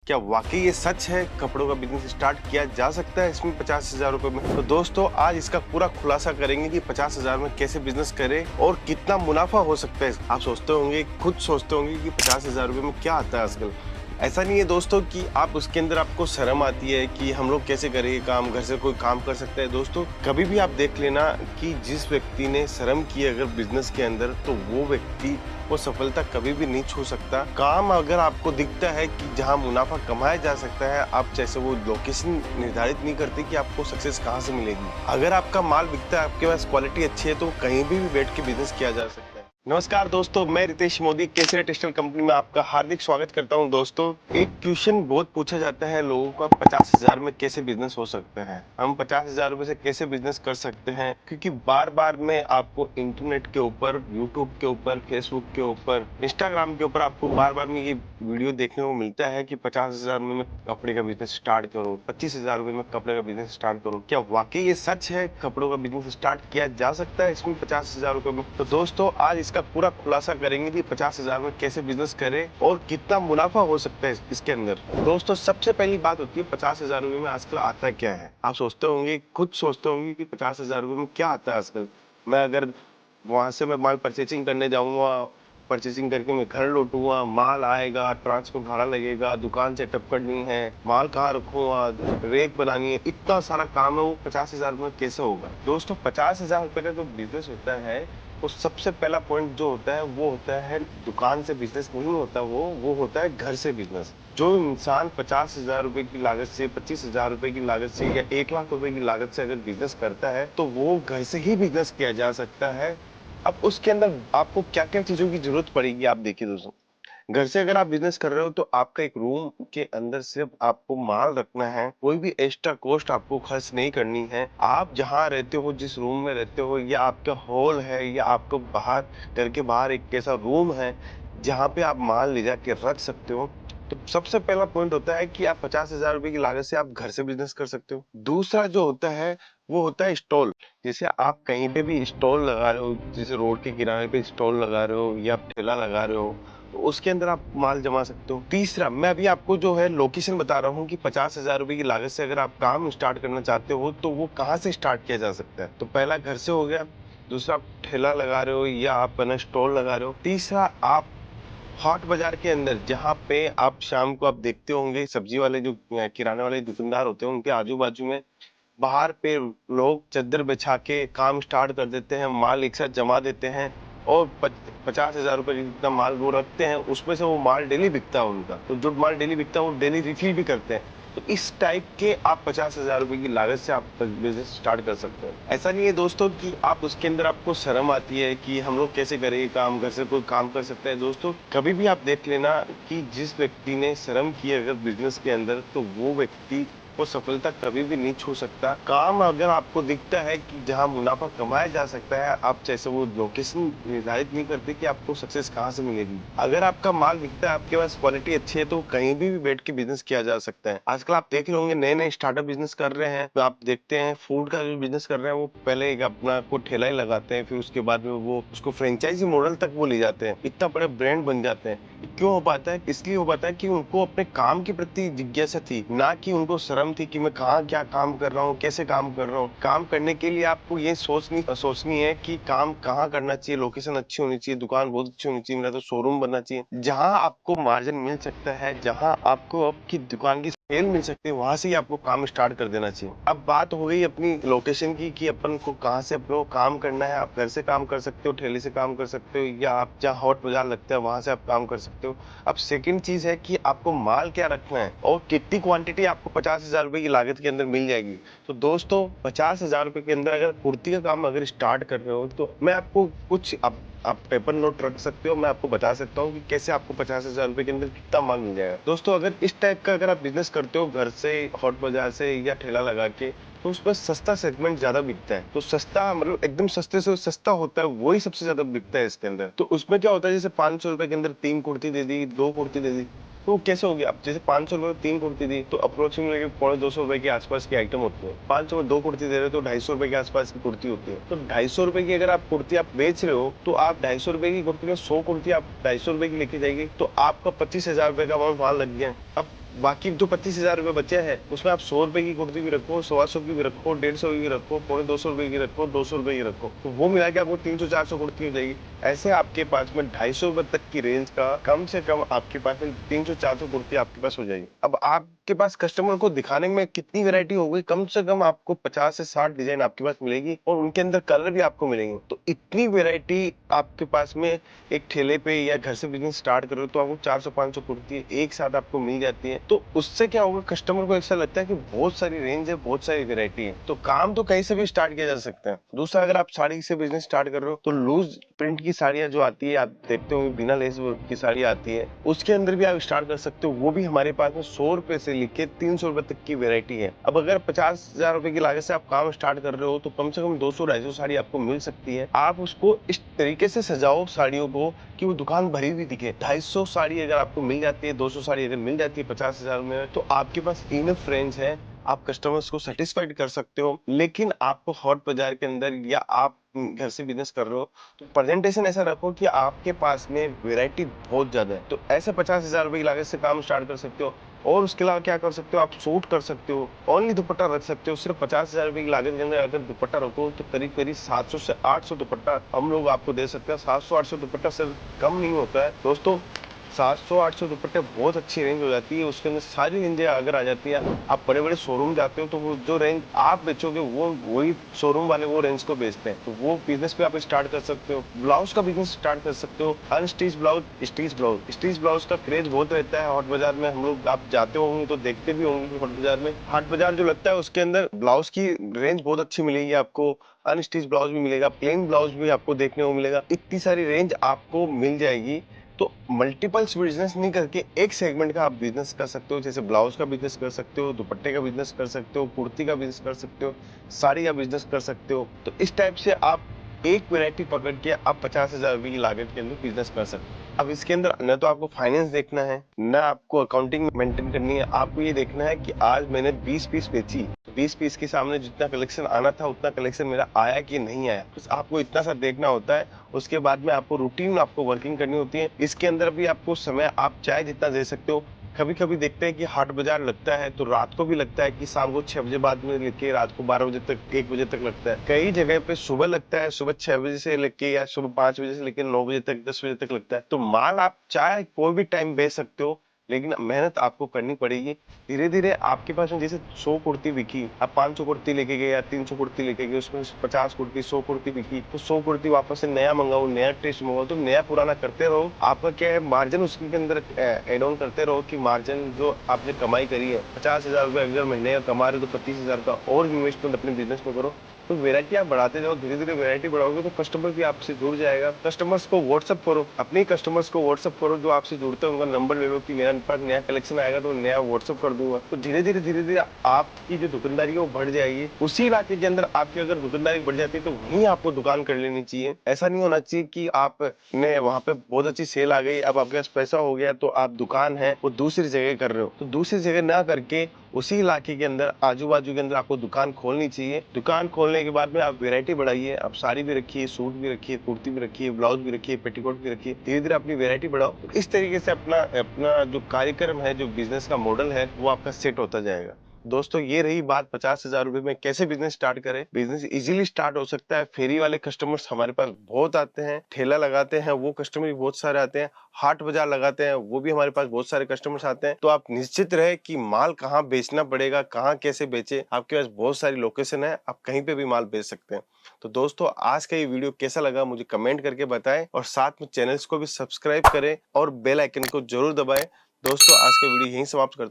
क्या वाकई ये सच है? कपड़ों का बिजनेस स्टार्ट किया जा सकता है इसमें 50,000 रुपए में? तो दोस्तों आज इसका पूरा खुलासा करेंगे कि 50,000 में कैसे बिजनेस करें और कितना मुनाफा हो सकता है। आप सोचते होंगे, खुद सोचते होंगे कि 50,000 रुपए में क्या आता है आजकल। ऐसा नहीं है दोस्तों कि आप उसके अंदर आपको शर्म आती है कि हम लोग कैसे करेंगे काम, घर से कोई काम कर सकता है। दोस्तों कभी भी आप देख लेना कि जिस व्यक्ति ने शर्म की अगर बिजनेस के अंदर, तो वो व्यक्ति वो सफलता कभी भी नहीं छू सकता। काम अगर आपको दिखता है कि जहां मुनाफा कमाया जा सकता है, आप जैसे वो लोकेशन निर्धारित नहीं करते कि आपको सक्सेस कहां से मिलेगी। अगर आपका माल बिकता है, आपके पास क्वालिटी अच्छी है, तो कहीं भी बैठ के बिजनेस किया जा सकता है। नमस्कार दोस्तों, मैं रितेश मोदी केसरी टेक्सटाइल कंपनी में आपका हार्दिक स्वागत करता हूं। दोस्तों एक क्वेश्चन बहुत पूछा जाता है लोगों का, 50,000 में कैसे बिजनेस हो सकता है, हम 50,000 रुपए से कैसे बिजनेस कर सकते हैं। क्योंकि बार बार में आपको इंटरनेट के ऊपर, यूट्यूब के ऊपर, फेसबुक के ऊपर, इंस्टाग्राम के ऊपर आपको बार बार में ये वीडियो देखने को मिलता है कि 50,000 में कपड़े का बिजनेस स्टार्ट करो, 25,000 रुपए में कपड़े का बिजनेस स्टार्ट करो। क्या वाकई ये सच है? कपड़ों का बिजनेस स्टार्ट किया जा सकता है इसमें 50,000 रुपए में? तो दोस्तों आज इसका पूरा खुलासा करेंगे कि 50,000 में कैसे बिजनेस करें और कितना मुनाफा हो सकता है इसके अंदर। दोस्तों सबसे पहली बात होती है 50,000 रुपए में आजकल आता क्या है। आप सोचते होंगे, खुद सोचते होंगे कि 50,000 रुपए में क्या आता है आजकल। मैं अगर वहां से मैं माल परचेसिंग करने जाऊंगा, परचेसिंग करके मैं घर लौटूंगा, माल आएगा, ट्रांसपोर्ट भाड़ा लगेगा, दुकान सेटअप करनी है, माल कहाँ रखूंगा, रेक बनानी है, इतना सारा काम है, वो 50,000 में कैसे होगा। दोस्तों 50,000 रुपए का जो बिजनेस होता है, वो सबसे पहला पॉइंट जो होता है वो होता है दुकान से बिजनेस नहीं होता, वो होता है घर से बिजनेस। जो इंसान 50,000 रुपए की लागत से, 25,000 रुपए की लागत से या 1 लाख रुपए की लागत से अगर बिजनेस करता है, तो वो घर से ही बिजनेस किया जा सकता है। अब उसके अंदर आपको क्या क्या चीजों की जरूरत पड़ेगी, आप देखिए दोस्तों। घर से अगर आप बिजनेस कर रहे हो, तो आपका एक रूम के अंदर सिर्फ आपको माल रखना है, कोई भी एक्स्ट्रा कॉस्ट आपको खर्च नहीं करनी है। आप जहां रहते हो, जिस रूम में रहते हो, या आपका हॉल है, या आपको बाहर, घर के बाहर एक ऐसा रूम है जहां पे आप माल ले जाके रख सकते हो। तो सबसे पहला पॉइंट होता है कि आप 50,000 रुपए की लागत से आप घर से बिजनेस कर सकते हो। दूसरा जो होता है वो होता है स्टॉल। जैसे आप कहीं पे भी स्टॉल लगा रहे हो, जैसे रोड के किनारे पे स्टॉल लगा रहे हो या ठेला लगा रहे हो, तो उसके अंदर आप माल जमा सकते हो। तीसरा, मैं अभी आपको जो है लोकेशन बता रहा हूँ कि 50,000 रुपए की लागत से अगर आप काम स्टार्ट करना चाहते हो, तो वो कहाँ से स्टार्ट किया जा सकता है। तो पहला घर से हो गया, दूसरा आप ठेला लगा रहे हो या आप अपना स्टॉल लगा रहे हो, तीसरा आप हॉट बाजार के अंदर, जहाँ पे आप शाम को आप देखते होंगे सब्जी वाले जो किराने वाले दुकानदार होते हैं, उनके आजू बाजू में बाहर पे लोग चादर बिछा के काम स्टार्ट कर देते हैं, माल एक साथ जमा देते हैं और 50,000 रुपए जितना माल वो रखते हैं, उसमें से वो माल डेली बिकता है उनका। तो जो माल डेली बिकता है वो डेली रिफिल भी करते हैं। तो इस टाइप के आप 50,000 रुपए की लागत से आप बिजनेस स्टार्ट कर सकते हैं। ऐसा नहीं है दोस्तों कि आप उसके अंदर आपको शर्म आती है कि हम लोग कैसे करेंगे काम, घर से कोई काम कर सकता है। दोस्तों कभी भी आप देख लेना कि जिस व्यक्ति ने शर्म की अगर बिजनेस के अंदर, तो वो व्यक्ति वो सफलता कभी भी नहीं छू सकता। काम अगर आपको दिखता है कि जहां मुनाफा कमाया जा सकता है, आप जैसे वो लोकेशन निर्धारित नहीं करते कि आपको सक्सेस कहां से मिलेगी। अगर आपका माल बिकता है, आपके पास क्वालिटी अच्छी है, तो कहीं भी बैठ के बिजनेस किया जा सकता है। आजकल आप देख रहे होंगे नए नए स्टार्टअप बिजनेस कर रहे हैं, तो आप देखते हैं फूड का जो बिजनेस कर रहे हैं, वो पहले एक अपना को ठेला ही लगाते हैं, फिर उसके बाद में वो उसको फ्रेंचाइजी मॉडल तक वो ले जाते हैं, इतना बड़े ब्रांड बन जाते हैं। क्यों हो पाता है? इसलिए हो पाता है कि उनको अपने काम के प्रति जिज्ञासा थी, ना कि उनको शर्म थी कि मैं कहाँ क्या काम कर रहा हूँ, कैसे काम कर रहा हूँ। काम करने के लिए आपको ये सोचनी है कि काम कहाँ करना चाहिए, लोकेशन अच्छी होनी चाहिए, दुकान बहुत अच्छी होनी चाहिए, मेरा तो शोरूम बनना चाहिए, जहां आपको मार्जिन मिल सकता है, जहां आपको आपकी दुकान की सेल मिल सकती है, वहां से ही आपको काम स्टार्ट कर देना चाहिए। अब बात हो गई अपनी लोकेशन की कि अपन को कहाँ से अपने को काम करना है। आप घर से काम कर सकते हो, ठेले से काम कर सकते हो, या आप जहाँ हॉट बाजार लगता है वहां से आप काम कर सकते हो। अब सेकंड चीज है कि आपको माल क्या रखना है और कितनी क्वांटिटी आपको 50,000 रुपए की लागत के अंदर मिल जाएगी। तो दोस्तों 50,000 रुपए के अंदर अगर कुर्ती का काम अगर स्टार्ट कर रहे हो, तो मैं आपको कुछ आप पेपर नोट रख सकते हो, मैं आपको बता सकता हूँ कि कैसे आपको 50,000 रुपए के अंदर कितना माल मिल जाएगा। दोस्तों अगर इस टाइप का अगर आप बिजनेस करते हो घर से, हॉट बाजार से या ठेला लगा के, तो उसमें सस्ता सेगमेंट ज्यादा बिकता है। तो सस्ता मतलब एकदम सस्ते से सस्ता होता है, वही सबसे ज्यादा बिकता है इसके अंदर। तो उसमें क्या होता है, जैसे 500 रुपए के अंदर 3 कुर्ती दे दी, 2 कुर्ती दे दी, तो कैसे हो गया। अब जैसे 500 रुपए 3 कुर्ती दी, तो अप्रोक्सीमेटली 250 रुपए के आसपास की आइटम होती है। 500 में 2 कुर्ती दे रहे हो तो 250 रुपए के आसपास की कुर्ती होती है। तो 250 रुपए की अगर आप कुर्ती आप बेच रहे हो, तो आप 250 रुपए की कुर्ती में 100 कुर्ती आप 250 रुपए की लेके जाएंगे, तो आपका 25,000 रुपए का माल लग गया। अब बाकी जो 25,000 रुपए बचे हैं उसमें आप 100 रुपए की कुर्ती भी रखो, 125 की भी रखो, 150 की भी रखो, पौने 200 रुपए की रखो, 200 रुपए की रखो, तो वो मिला के आपको 300-400 कुर्ती हो जाएगी। ऐसे आपके पास में 250 रुपए तक की रेंज का कम से कम आपके पास में 300-400 कुर्ती आपके पास हो जाएगी। अब आपके पास कस्टमर को दिखाने में कितनी वैरायटी हो गई, कम से कम आपको 50 से 60 डिजाइन आपके पास मिलेगी और उनके अंदर कलर भी आपको मिलेंगे। तो इतनी वैरायटी आपके पास में एक ठेले पे या घर से बिजनेस स्टार्ट करो तो आपको 400-500 कुर्ती एक साथ आपको मिल जाती है। तो उससे क्या होगा, कस्टमर को ऐसा लगता है कि बहुत सारी रेंज है, बहुत सारी वैरायटी है, तो काम तो कहीं से भी स्टार्ट किया जा सकता है। दूसरा, अगर आप साड़ी से बिजनेस स्टार्ट कर रहे हो तो लूज प्रिंट की साड़ियां जो आती है, आप देखते हो बिना लेस वर्क की साड़ी आती है, उसके अंदर भी आप स्टार्ट कर सकते हो। वो भी हमारे पास में 100 रुपए से लेके 300 रुपए तक की वैरायटी है। अब अगर 50,000 रुपए की लागत से आप काम स्टार्ट कर रहे हो तो कम से कम 200-250 साड़ी आपको मिल सकती है। आप उसको इस तरीके से सजाओ साड़ियों को कि वो दुकान भरी हुई दिखे। 250 साड़ी अगर आपको मिल जाती है, 200 साड़ी अगर मिल जाती है 50,000 में, तो आपके पास इनफ रेंज है, आप कस्टमर्स को सेटिस्फाइड कर सकते हो। लेकिन आपको हॉट बाजार के अंदर या आप घर से बिजनेस कर रहे हो तो प्रेजेंटेशन ऐसा रखो कि आपके पास में वैरायटी बहुत ज्यादा है। तो ऐसे 50,000 रुपए की लागत से काम स्टार्ट कर सकते हो। और उसके अलावा क्या कर सकते हो, आप सूट कर सकते हो, ओनली दुपट्टा रख सकते हो। सिर्फ 50,000 रुपए की लागत के अंदर अगर दुपट्टा रखो तो करीब करीब 700 से 800 दुपट्टा हम लोग आपको दे सकते हैं। 700-800 दुपट्टा सिर्फ कम नहीं होता है दोस्तों। 700-800 दुपट्टे बहुत अच्छी रेंज हो जाती है, उसके अंदर सारी रेंजें अगर आ जाती है। आप बड़े बड़े शोरूम जाते हो तो वो जो रेंज आप बेचोगे वो वही शोरूम वाले वो रेंज को बेचते हैं, तो वो बिजनेस पे आप स्टार्ट कर सकते हो। ब्लाउज का बिजनेस स्टार्ट कर सकते हो, अनस्टिच ब्लाउज, स्टिच ब्लाउज का क्रेज बहुत रहता है हॉट बाजार में। हम लोग, आप जाते होंगे तो देखते भी होंगे हॉट बाजार में। हॉट बाजार जो लगता है उसके अंदर ब्लाउज की रेंज बहुत अच्छी मिलेगी आपको, अनस्टिच ब्लाउज भी मिलेगा, प्लेन ब्लाउज भी आपको देखने को मिलेगा। इतनी सारी रेंज आपको मिल जाएगी। तो मल्टीपल्स बिजनेस नहीं करके एक सेगमेंट का आप बिजनेस कर सकते हो। जैसे ब्लाउज का बिजनेस कर सकते हो, दुपट्टे का बिजनेस कर सकते हो, कुर्ती का बिजनेस कर सकते हो, साड़ी का बिजनेस कर सकते हो। तो इस टाइप से आप एक वैरायटी पकड़ के आप 50,000 रुपए की लागत के अंदर बिजनेस कर सकते हो। अब इसके अंदर न तो आपको फाइनेंस देखना है, न आपको अकाउंटिंग मेंटेन करनी है। आपको ये देखना है कि आज मैंने 20 पीस बेची, 20 पीस के सामने जितना कलेक्शन आना था उतना कलेक्शन मेरा आया कि नहीं आया, बस आपको इतना सा देखना होता है। उसके बाद में आपको रूटीन आपको वर्किंग करनी होती है। इसके अंदर भी आपको समय आप चाहे जितना दे सकते हो। कभी कभी देखते हैं कि हाट बाजार लगता है तो रात को भी लगता है, कि शाम को 6 बजे बाद में लेके रात को 12 बजे तक, 1 बजे तक लगता है। कई जगह पे सुबह लगता है, सुबह 6 बजे से लेके या सुबह 5 बजे से लेके 9 बजे तक, 10 बजे तक लगता है। तो माल आप चाहे कोई भी टाइम बेच सकते हो, लेकिन मेहनत आपको करनी पड़ेगी। धीरे धीरे आपके पास में जैसे 100 कुर्ती बिकी, आप 500 कुर्ती लेके गए या 300 कुर्ती लेके गए, उसमें 50 कुर्ती, 100 कुर्ती बिकी, तो 100 कुर्ती वापस से नया मंगाओ, नया टेस्ट मंगाओ। तो नया पुराना करते रहो। आपका क्या है, मार्जिन उसके अंदर एड ऑन करते रहो कि मार्जिन जो आपने कमाई करी है 50,000 रुपए अगर महीने का कमा रहे हो तो 25,000 का और इन्वेस्टमेंट अपने बिजनेस में करो। तो वैरायटी आप बढ़ाते जाओ, धीरे धीरे वैरायटी बढ़ाओगे तो कस्टमर भी आपसे जुड़ जाएगा। कस्टमर्स को व्हाट्सअप करो, अपने कस्टमर्स को व्हाट्सअप करो, जो आपसे जुड़ते हैं उनका नंबर ले लो कि मेरे पास नया कलेक्शन आएगा तो नया व्हाट्सअप कर दूंगा। तो धीरे धीरे आपकी जो दुकानदारी है वो बढ़ जाएगी। उसी इलाके के अंदर आपकी अगर दुकानदारी बढ़ जाती है तो वहीं आपको दुकान कर लेनी चाहिए। ऐसा नहीं होना चाहिए कि आपने वहां पे बहुत अच्छी सेल आ गई, अब आपके पास पैसा हो गया तो आप दुकान है वो दूसरी जगह कर रहे हो। तो दूसरी जगह ना करके उसी इलाके के अंदर, आजू बाजू के अंदर आपको दुकान खोलनी चाहिए। दुकान खोलने के बाद में आप वैरायटी बढ़ाइए, आप साड़ी भी रखिए, सूट भी रखिए, कुर्ती भी रखिए, ब्लाउज भी रखिए, पेटीकोट भी रखिए। धीरे धीरे अपनी वैरायटी बढ़ाओ। इस तरीके से अपना अपना जो कार्यक्रम है, जो बिजनेस का मॉडल है, वो आपका सेट होता जाएगा। दोस्तों, ये रही बात 50,000 रुपए में कैसे बिजनेस स्टार्ट करें। बिजनेस इजीली स्टार्ट हो सकता है। फेरी वाले कस्टमर्स हमारे पास बहुत आते हैं, ठेला लगाते हैं वो कस्टमर भी बहुत सारे आते हैं, हाट बाजार लगाते हैं वो भी हमारे पास बहुत सारे कस्टमर्स आते हैं। तो आप निश्चित रहे कि माल कहाँ बेचना पड़ेगा, कहाँ कैसे बेचे। आपके पास बहुत सारी लोकेशन है, आप कहीं पे भी माल बेच सकते हैं। तो दोस्तों, आज का ये वीडियो कैसा लगा मुझे कमेंट करके बताएं, और साथ में चैनल्स को भी सब्सक्राइब करें और बेल आइकन को जरूर दबाएं। दोस्तों, आज का वीडियो यहीं समाप्त करता हूं।